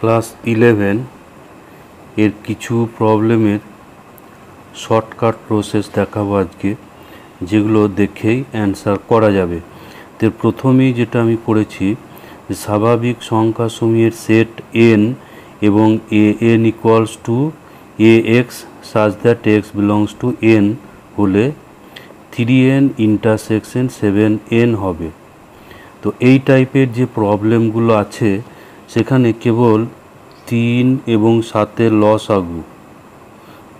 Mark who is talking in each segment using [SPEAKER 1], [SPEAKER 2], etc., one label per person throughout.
[SPEAKER 1] Class 11 এর কিছু প্রবলেমের শর্টকাট প্রসেস দেখাবো আজকে, যেগুলো দেখেই অ্যান্সার করা যাবে। তো প্রথমেই যেটা আমি করেছি, স্বাভাবিক সংখ্যাসমূহের সেট n এবং an equals to ax such that x belongs to n হলে 3n ইন্টারসেকশন 7n হবে। তো এই টাইপের যে প্রবলেমগুলো আছে সেখানে কেবল 3 এবং 7-এর লসাগু,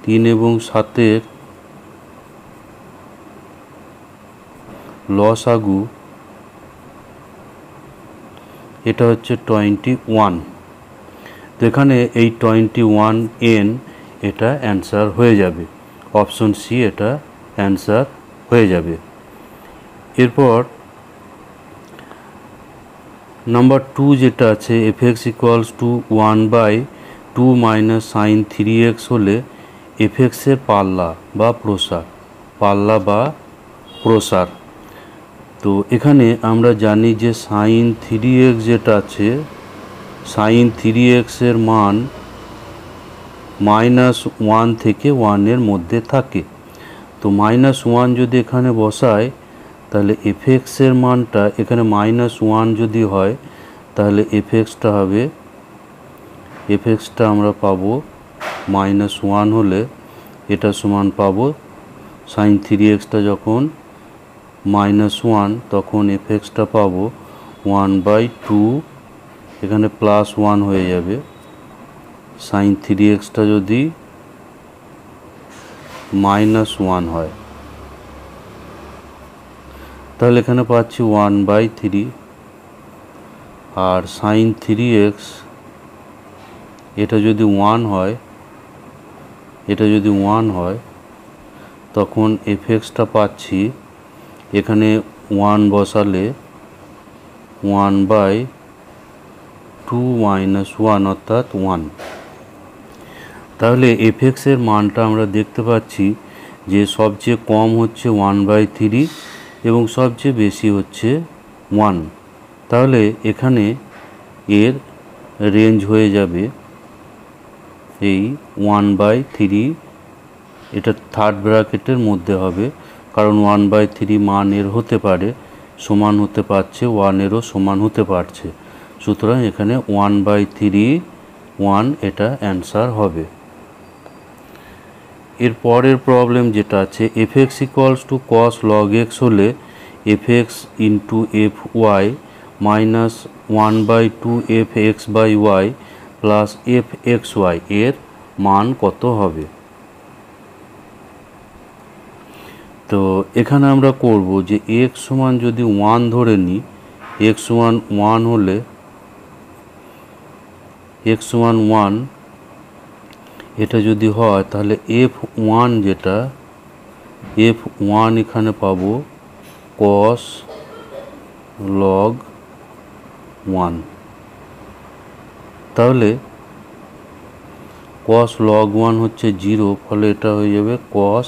[SPEAKER 1] 3 এবং 7-এর লসাগু এটা হচ্ছে 21। তো এখানে এই 21n এটা অ্যান্সার হয়ে যাবে, অপশন সি এটা অ্যান্সার হয়ে যাবে। এরপর নাম্বার 2 যেটা আছে fx equals to 1/2 minus sine 3x হলে fxের পাল্লা বা প্রসার। তো এখানে আমরা জানি যে সাইন 3x যেটা আছে, সাইন 3x এর মান -1 থেকে 1 এর মধ্যে থাকে। তো -1 যদি এখানে বসায় তাহলে fxের মানটা এখানে -1 যদি হয় তাহলে fxটা হবে, fxটা আমরা পাবো -1 হলে এটা সমান পাবো সাইন 3xটা যখন -1 তখন fxটা পাবো 1/2, এখানে +1 হয়ে যাবে। সাইন 3xটা যদি -1 হয় তাহলে এখানে পাচ্ছি 1/3, আর সাইন 3x এটা যদি 1 হয় তখন fxটা পাচ্ছি এখানে 1 বসালে 1/2 - 1 অর্থাৎ 1। তাহলে fxের মানটা আমরা দেখতে পাচ্ছি যে সবচেয়ে কম হচ্ছে 1/3 এবং সবচেয়ে বেশি হচ্ছে 1। তাহলে এখানে এর রেঞ্জ হয়ে যাবে এই 1/3, এটা থার্ড ব্র্যাকেটের মধ্যে হবে, কারণ 1/3 মান এর হতে পারে, সমান হতে পারছে 1 এরও সমান হতে পারছে, সুতরাং এখানে 1/3 1 এটা অ্যান্সার হবে। এর পরের প্রবলেম যেটা আছে fx equals to cos log x হলে fx into fy minus 1/2 fx/y plus fxy এর মান কত হবে। তো এখানে আমরা করব যে x সমান যদি 1 ধরে নিই, x সমান 1 হলে x সমান 1 এটা যদি হয় তাহলে f1 যেটা f1 এখানে পাবো cos log 1। তাহলে cos log 1 হচ্ছে 0, ফলে এটা হয়ে যাবে cos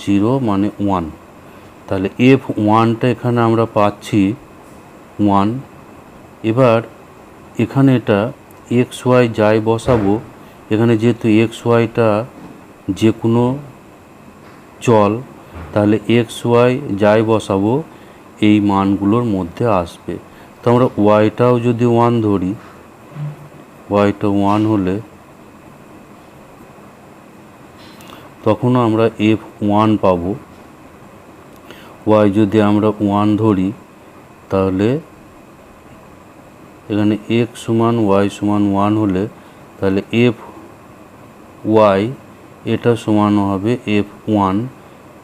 [SPEAKER 1] 0 মানে 1। তাহলে f1টা এখানে আমরা পাচ্ছি 1। এবার এখানে এটা xy যাই বসাবো, এখানে যেহেতু xyটা যে কোনো চল, তাহলে xy যাই বসাবো এই মানগুলোর মধ্যে আসবে। তো আমরা yটাও যদি 1 ধরি, yটা 1 হলে তখনও আমরা f1 পাবো। y যদি আমরা 1 ধরি তাহলে এখানে x সমান y সমান 1 হলে তাহলে fy এটা সমান হবে f1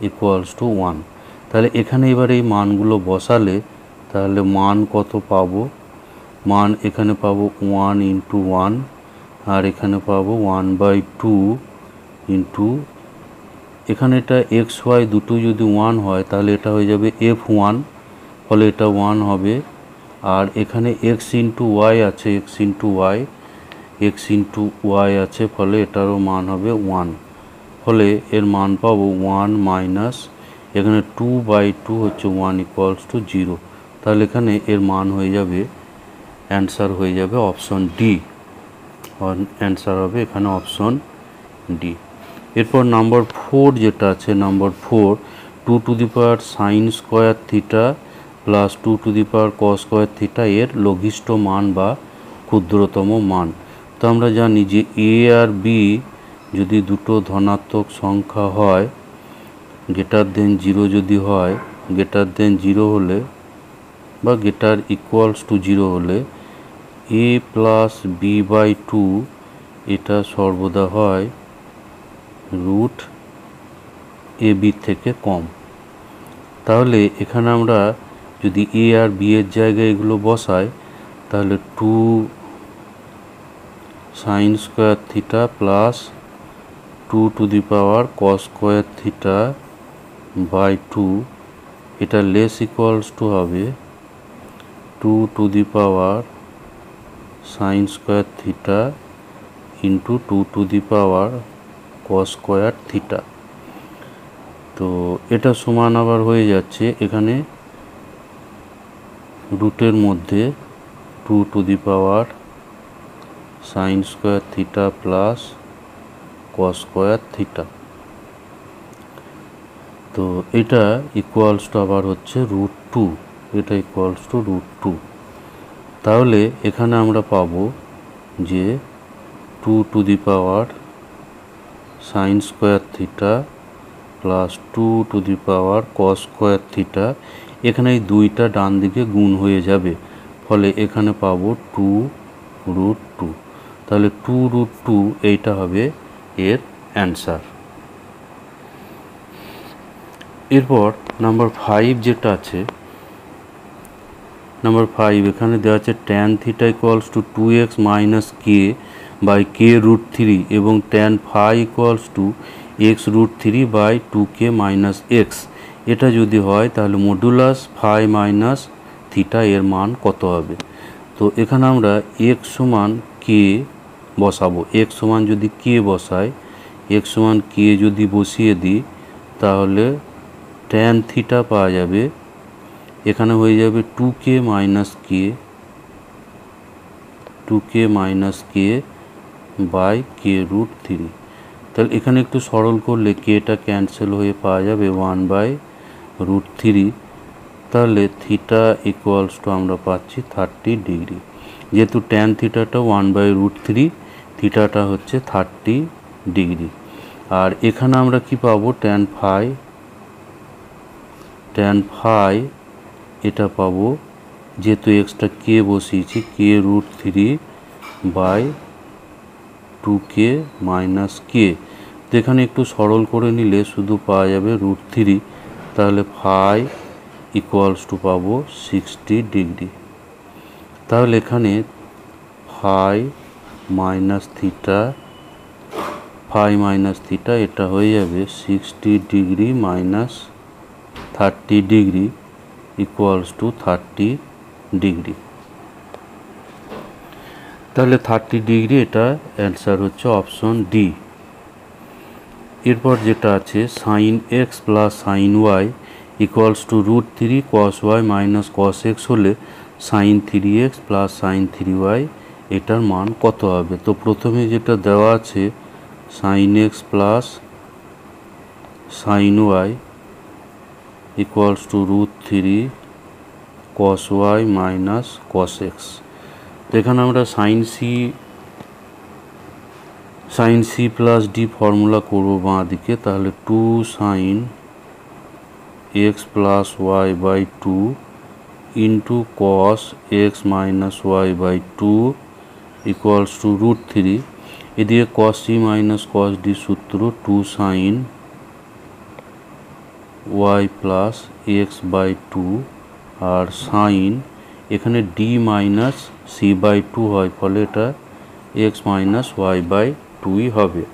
[SPEAKER 1] ইকুয়ালস টু 1। তাহলে এখানে এবার এই মানগুলো বসালে তাহলে মান কত পাবো, মান এখানে পাবো 1 ইন্টু 1, আর এখানে পাবো 1/2 ইন্টু, এখানে এটা xy দুটো যদি 1 হয় তাহলে এটা হয়ে যাবে f1, ফলে এটা 1 হবে। আর এখানে x ইন্টু y আছে, x ইন্টু y আছে, ফলে এটারও মান হবে 1, ফলে এর মান পাবো 1 মাইনাস এখানে 2/2 হচ্ছে 1 ইকুয়ালস টু 0। তাহলে এখানে এর মান হয়ে যাবে অ্যান্সার হয়ে যাবে অপশন ডি। অ্যান্সার হবে এখানে অপশন ডি। এরপর নাম্বার 4 যেটা আছে, number 4 2 to the power sine square theta plus 2 to the power cos square theta এর লঘিষ্ঠ মান বা ক্ষুদ্রতম মান। তো আমরা জানি যে এ আর বি যদি দুটো ধনাত্মক সংখ্যা হয়, গ্রেটার দেন 0 যদি হয়, গ্রেটার দেন 0 হলে বা গ্রেটার ইকুয়ালস টু 0 হলে এ প্লাস বি বাই 2 এটা সর্বদা হয় রুট এ বি থেকে কম। তাহলে এখানে আমরা যদি এ আর বি এর জায়গায় এগুলো বসাই, তাহলে 2 sine square theta plus 2 to the power cos square theta by 2 এটা লেস ইকুয়ালস টু হবে 2 to the power sine square theta into 2 to the power cos square theta. তো এটা সমান আবার হয়ে যাচ্ছে এখানে রুটের মধ্যে 2 to the power sine square theta plus cos square theta. তো এটা ইকুয়ালস টু আবার হচ্ছে রুট 2, এটা ইকুয়ালস টু রুট 2। তাহলে এখানে আমরা পাবো যে 2 to the power sine square theta plus 2 to the power cos square theta, এখানে এই দুইটা ডান দিকে গুণ হয়ে যাবে, ফলে এখানে পাবো 2 রুট 2। তাহলে 2 রুট 2 এইটা হবে এর অ্যান্সার। এরপর নাম্বার 5 যেটা আছে, নাম্বার 5 এখানে দেওয়া আছে tan theta equals to 2x minus k by k root 3 এবং tan phi equals to x root 3 by 2k minus x. এটা যদি হয় তাহলে মডুলাস ফাই মাইনাস থিটা এর মান কত হবে? তো এখানে আমরা এক্স সমান কে বসাবো। এক্স সমান যদি কে বসাই, এক্স সমান কে যদি বসিয়ে দিই, তাহলে ট্যান থিটা পাওয়া যাবে, এখানে হয়ে যাবে 2k minus k, 2k minus k by k root 3। তাহলে এখানে একটু সরল করলে কেটা ক্যান্সেল হয়ে পাওয়া যাবে 1 বাই রুট 3। তাহলে থিটা ইকুয়ালস টু আমরা পাচ্ছি 30 ডিগ্রি। যেহেতু ট্যান থিটাটা 1 বাই রুট 3, থিটাটা হচ্ছে 30 ডিগ্রি। আর এখানে আমরা কি পাবো? ট্যান ফাই এটা পাবো, যেহেতু এক্সটা কে বসিয়েছি, কে রুট 3 বাই 2k মাইনাস কে। তো এখানে একটু সরল করে নিলে শুধু পাওয়া যাবে রুট 3। তাহলে ফাই ইকুয়ালস টু পাবো 60 ডিগ্রি। তাহলে এখানে ফাই মাইনাস থিটা এটা হয়ে যাবে 60 degree minus 30 degree equals to 30 degree. তাহলে 30 ডিগ্রি এটা অ্যান্সার হচ্ছে অপশন ডি। এরপর যেটা আছে sine x plus sine y equals to root 3 cos y minus cos x হলে sine 3x plus sine 3y এটার মান কত হবে? তো প্রথমে যেটা দেওয়া আছে sine x plus sine y equals to root 3 cos y minus cos x. তো এখানে আমরা sine C plus D formula করবো বাঁ দিকে। তাহলে 2 sine x plus y by 2 into cos x minus y by 2 equals to root 3। এদিকে cos C minus cos D সূত্র 2 sine y plus x by 2 আর সাইন এখানে ডি মাইনাস সি বাই 2 হয়, ফলে এটা এক্স মাইনাস ওয়াই বাই 2ই হবে।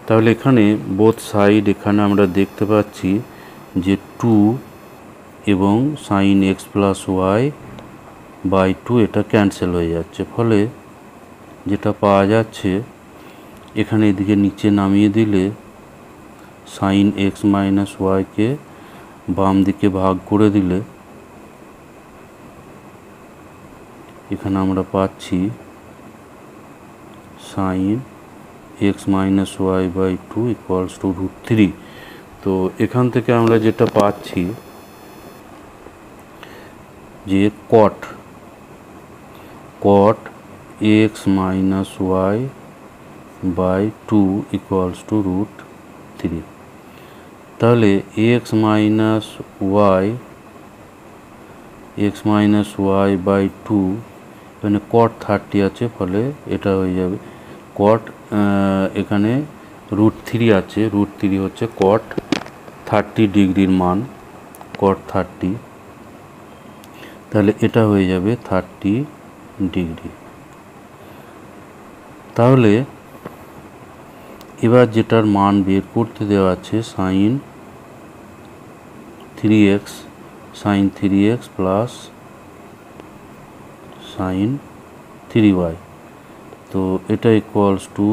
[SPEAKER 1] তাহলে এখানে বোথ সাইড এখানে আমরা দেখতে পাচ্ছি যে 2 এবং sine x plus y by 2 এটা ক্যান্সেল হয়ে যাচ্ছে, ফলে যেটা পাওয়া যাচ্ছে এখানে এদিকে নিচে নামিয়ে দিলে সাইন এক্স মাইনাস ওয়াইকে বাম দিকে ভাগ করে দিলে এখানে আমরা পাচ্ছি sine x minus y by two equals to √3। তো এখান থেকে আমরা যেটা পাচ্ছি যে cot x minus y by two equals to √3। তাহলে x minus y by two, এখানে কট 30 আছে, ফলে এটা হয়ে যাবে কট, এখানে √3 আছে, √3 হচ্ছে কট 30 ডিগ্রির মান, কট 30, তাহলে এটা হয়ে যাবে 30 ডিগ্রি। তাহলে এবার যেটার মান বের করতে দেওয়া আছে sign 3x plus sine 3y, তো এটা equals to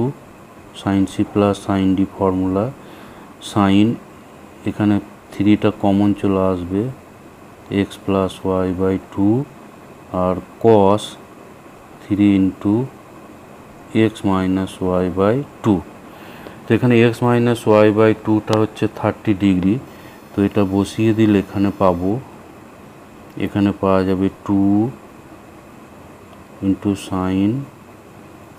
[SPEAKER 1] sine C plus sine D formula. Sine এখানে 3টা কমন চলে আসবে, x plus y by two, আর cos 3 into x minus y by two. তো এখানে এক্স মাইনাস ওয়াই বাই টুটা হচ্ছে 30 ডিগ্রি, তো এটা বসিয়ে দিলে এখানে পাওয়া যাবে 2 into sine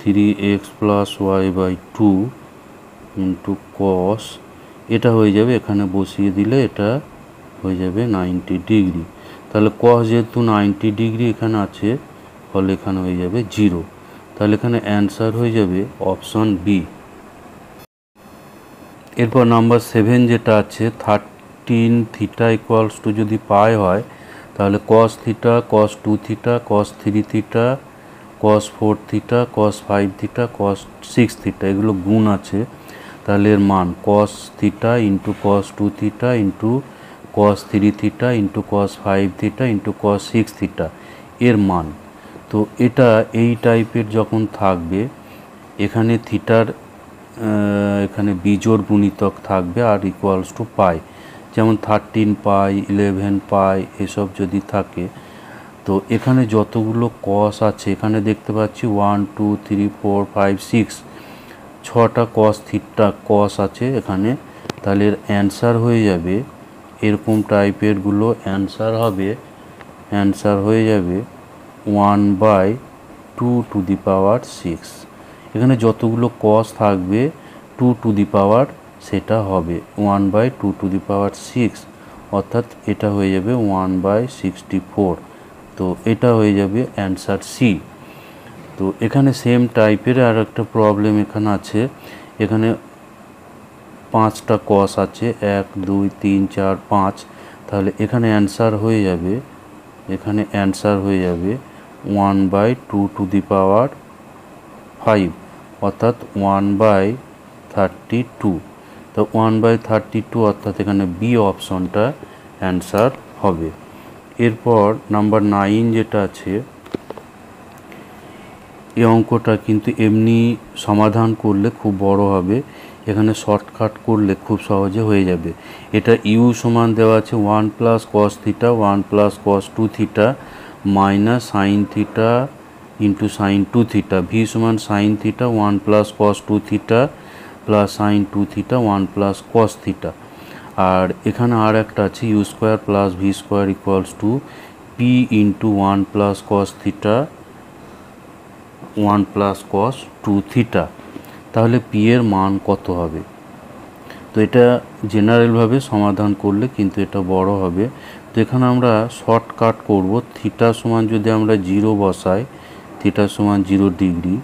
[SPEAKER 1] 3x plus y by two into cos, এটা হয়ে যাবে, এখানে বসিয়ে দিলে এটা হয়ে যাবে 90 ডিগ্রি। তাহলে কস যেহেতু 90 ডিগ্রি এখানে আছে, ফলে এখানে হয়ে যাবে 0। তাহলে এখানে অ্যান্সার হয়ে যাবে অপশন বি। এরপর নাম্বার 7 যেটা আছে 13 থিটা ইকুয়ালস টু যদি পাই হয়, তাহলে কস থিটা, কস 2 থিটা, কস 3 থিটা, কস 4 থিটা, কস 5 থিটা, কস 6 থিটা, এগুলো গুণ আছে। তাহলে এর মান cos theta into cos 2 theta into cos 3 theta into cos 5 theta into cos 6 theta এর মান। তো এটা এই টাইপের যখন থাকবে, এখানে থিটার এখানে বিজোড় গুণিতক থাকবে আর ইকুয়ালস টু পাই, যেমন 13 পাই, 11 পাই, এসব যদি থাকে, তো এখানে যতগুলো কস আছে এখানে দেখতে পাচ্ছি 1 2 3 4 5 6, 6টা কস থিটা কস আছে এখানে। তাহলে এর অ্যান্সার হয়ে যাবে এরকম টাইপেরগুলো, অ্যান্সার হয়ে যাবে 1/2 টু দি পাওয়ার 6। এখানে যতগুলো কস থাকবে 2 টু দি পাওয়ার সেটা হবে 1/2 টু দি পাওয়ার 6, অর্থাৎ এটা হয়ে যাবে 1/64। তো এটা হয়ে যাবে অ্যান্সার সি। তো এখানে সেম টাইপের আর একটা প্রবলেম এখানে আছে, এখানে 5টা কস আছে, 1 2 3 4 5, তাহলে এখানে অ্যান্সার হয়ে যাবে 1/2 টু দি পাওয়ার 5, অর্থাৎ 1/32। তো 1/32 অর্থাৎ এখানে বি অপশনটা অ্যান্সার হবে। এরপর নাম্বার 9 যেটা আছে, এই অঙ্কটা কিন্তু এমনি সমাধান করলে খুব বড় হবে, এখানে শর্টকাট করলে খুব সহজে হয়ে যাবে। এটা ইউ সমান দেওয়া আছে 1 plus cos theta 1 plus cos 2 theta minus sine theta into sine 2 theta, V সমান sine theta 1 plus cos 2 theta plus sine 2 theta 1 plus cos theta. আর এখানে আর একটা আছে U square plus V square equals to P into 1 plus cos theta 1 plus cos 2 theta. তাহলে P এর মান কত হবে? তো এটা জেনারেলভাবে সমাধান করলে কিন্তু এটা বড় হবে। তো এখানে আমরা শর্টকাট করব, থিটা সমান যদি আমরা 0 বসাই, থিটা সমান 0 ডিগ্রি,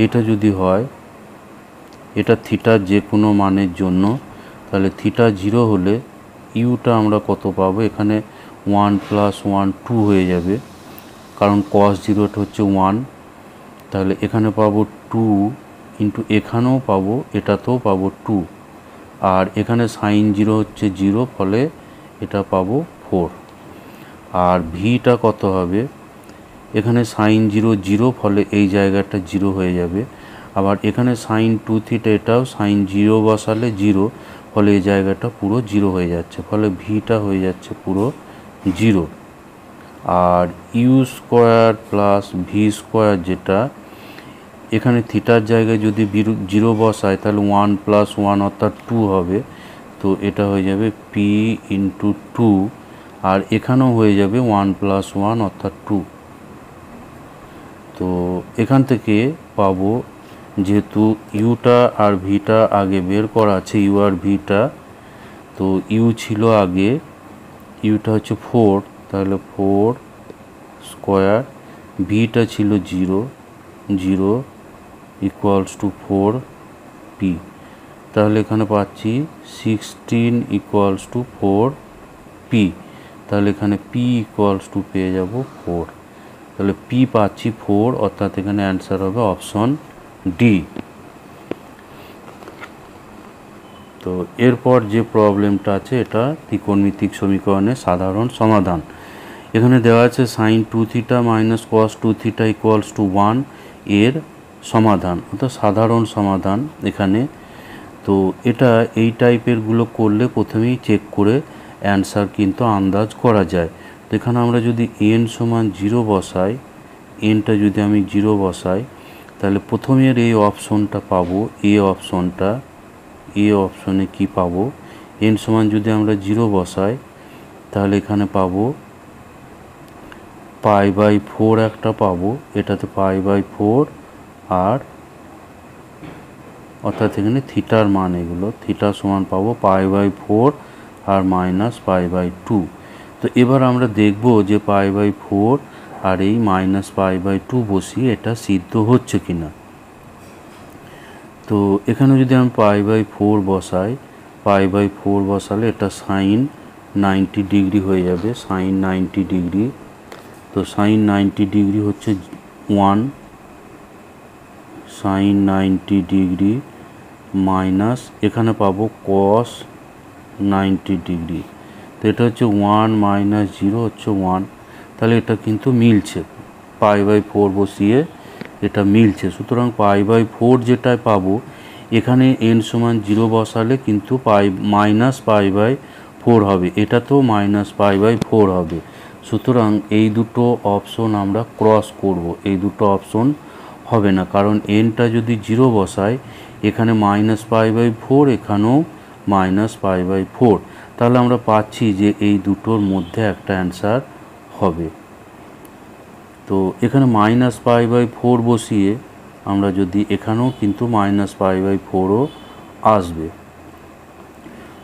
[SPEAKER 1] এটা যদি হয়, এটা থিটার যে কোনো মানের জন্য, তাহলে থিটা 0 হলে ইউটা আমরা কত পাবো? এখানে 1 প্লাস 1 2 হয়ে যাবে, কারণ কস 0 হচ্ছে 1, তাহলে এখানে পাবো 2 ইন্টু এখানেও পাবো, এটাতেও পাবো 2, আর এখানে সাইন 0 হচ্ছে 0, ফলে এটা পাবো 4। আর ভিটা কত হবে? এখানে সাইন 0 0, ফলে এই জায়গাটা 0 হয়ে যাবে। আবার এখানে সাইন 2 থিটা, এটাও সাইন 0 বসালে 0, ফলে এই জায়গাটা পুরো 0 হয়ে যাচ্ছে, ফলে ভিটা হয়ে যাচ্ছে পুরো 0। আর u square plus V square, যেটা এখানে থিটার জায়গায় যদি 0 বসায় তাহলে 1 + 1 অর্থাৎ 2 হবে। তো এটা হয়ে যাবে পি ইন্টু 2, আর এখানেও হয়ে যাবে 1 + 1 অর্থাৎ 2। তো এখান থেকে পাবো, যেহেতু ইউটা আর ভিটা আগে বের করা আছে, ইউ আর ভিটা, তো ইউ ছিল আগে, ইউটা হচ্ছে 4, তাহলে 4 স্কোয়ার, ভিটা ছিল 0 0 = 4 পি। তাহলে এখানে পাচ্ছি 16 = 4 পি। তাহলে এখানে পি পেয়ে যাব 4। তাহলে পি পাচ্ছি 4, অর্থাৎ এখানে অ্যান্সার হবে অপশন ডি। তো এরপর যে প্রবলেমটা আছে এটা ত্রিকোণমিতিক সমীকরণের সাধারণ সমাধান। এখানে দেওয়া আছে sin 2θ - cos 2θ = 1 এর সমাধান, অর্থাৎ সাধারণ সমাধান এখানে। তো এটা এই টাইপেরগুলো করলে প্রথমেই চেক করে অ্যান্সার কিন্তু আন্দাজ করা যায়। তো এখানে আমরা যদি n = 0 বসাই, nটা যদি আমি 0 বসাই, তাহলে প্রথমের এই অপশনটা পাবো, এ অপশনে কি পাবো, n = যদি আমরা 0 বসাই তাহলে এখানে পাবো π/4 একটা পাবো, এটাতে π/4, আর অর্থাৎ এখানে থিটার মান, এগুলো থিটা সমান পাবো π/4 আর -π/2। তো এবার আমরা দেখব যে π/4 আর এই -π/2 বসিয়ে এটা সিদ্ধ হচ্ছে কিনা। তো এখানে যদি আমি π/4 বসাই, π/4 বসালে এটা sin 90 ডিগ্রি হয়ে যাবে, sin 90 ডিগ্রি। তো sin 90 ডিগ্রি হচ্ছে 1, sin 90 ডিগ্রি মাইনাস এখানে পাবো cos 90 ডিগ্রি। তো এটা হচ্ছে 1 - 0 হচ্ছে 1। তাহলে এটা কিন্তু মিলছে, π/4 বসিয়ে এটা মিলছে। সুতরাং π/4 যেটাই পাবো, এখানে n = 0 বসালে কিন্তু -π/4 হবে, এটা তো -π/4 হবে। সুতরাং এই দুটো অপশন আমরা ক্রস করব, এই দুটো অপশন হবে না, কারণ nটা যদি 0 বসায় এখানে -π/4, এখানেও -π/4, তাহলে আমরা পাচ্ছি যে এই দুটোর মধ্যে একটা অ্যান্সার হবে। তো এখানে -π/4 বসিয়ে আমরা যদি, এখানেও কিন্তু -π/4ও আসবে।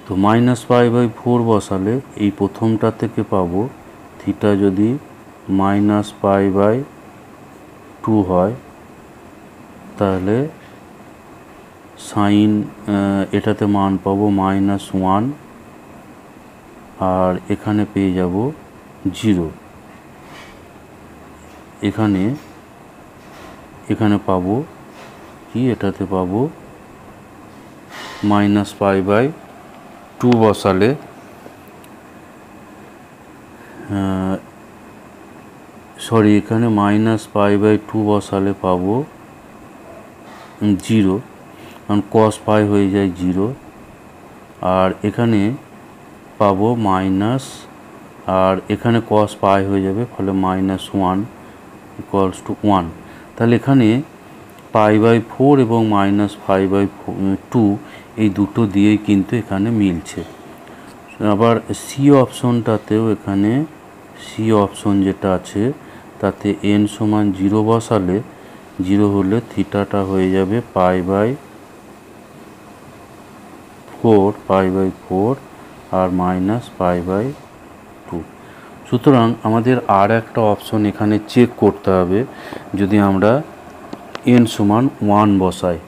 [SPEAKER 1] তো -π/4 বসালে এই প্রথমটা থেকে পাবো থিটা যদি -π/2 হয়, তাহলে সাইন এটাতে মান পাবো -1, আর এখানে পেয়ে যাব 0। এখানে পাবো কি, এটাতে পাবো -π/2 বসালে এখানে -π/2 বসালে পাবো 0, কারণ cos π হয়ে যায় 0, আর এখানে পাবো মাইনাস, আর এখানে cos π হয়ে যাবে, ফলে -1 = 1। তাহলে এখানে π/4 এবং -π/2 এই দুটো দিয়েই কিন্তু এখানে মিলছে। আবার সি অপশনটাতেও, এখানে সি অপশন যেটা আছে তাতে n = 0 বসালে, 0 হলে থিটাটা হয়ে যাবে π/4 আর -π/2। সুতরাং আমাদের আর একটা অপশন এখানে চেক করতে হবে। যদি আমরা n = 1 বসাই,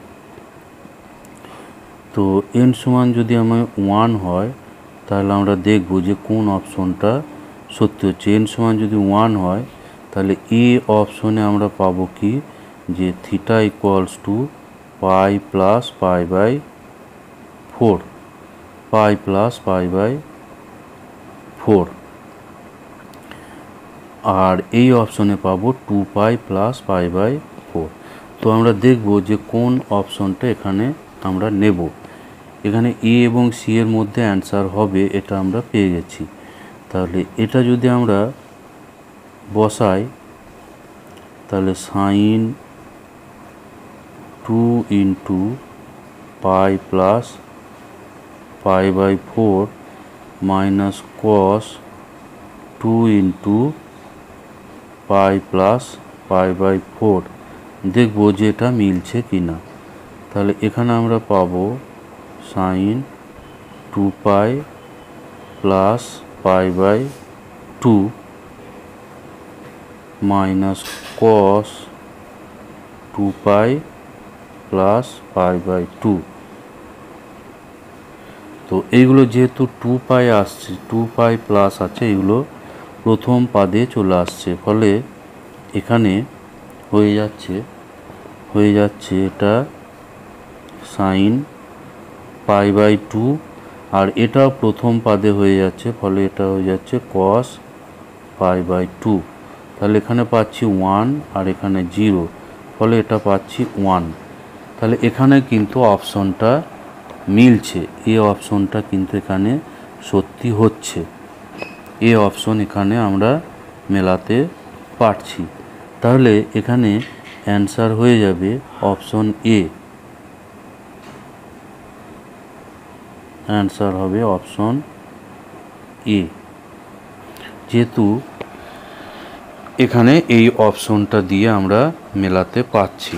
[SPEAKER 1] তো n = যদি আমার 1 হয়, তাহলে আমরা দেখব যে কোন অপশনটা সত্যি হচ্ছে। n = যদি 1 হয়, তাহলে এ অপশনে আমরা পাবো কি, যে থিটা = π + π/4, π + π/4, আর এই অপশনে পাবো 2π + π/4। তো আমরা দেখব যে কোন অপশনটা এখানে আমরা নেব। এখানে এ এবং সি এর মধ্যে অ্যান্সার হবে, এটা আমরা পেয়ে গেছি। তাহলে এটা যদি আমরা বসাই তাহলে sine 2 into pi plus pi by 4 minus cos 2 into pi plus pi by 4 দেখব যে এটা মিলছে কিনা। তাহলে এখানে আমরা পাবো sine 2 pi plus pi by 2 minus cos 2 pi plus pi by 2। তো এইগুলো যেহেতু 2 পাই আসছে, 2 পাই প্লাস আছে, এগুলো প্রথম পাদে চলে আসছে, ফলে এখানে হয়ে যাচ্ছে এটা সাইন পাই বাই 2, আর এটা প্রথম পাদে হয়ে যাচ্ছে, ফলে এটা হয়ে যাচ্ছে কস পাই বাই 2। তাহলে এখানে পাচ্ছি 1 আর এখানে 0, ফলে এটা পাচ্ছি 1। তাহলে এখানে কিন্তু অপশনটা মিলছে, এই অপশনটা কিন্তু এখানে সত্যি হচ্ছে, এই অপশন এখানে আমরা মেলাতে পারছি। তাহলে এখানে অ্যান্সার হয়ে যাবে অপশন এ, অ্যান্সার হবে অপশন এ, যেহেতু এখানে এই অপশনটা দিয়ে আমরা মেলাতে পারছি।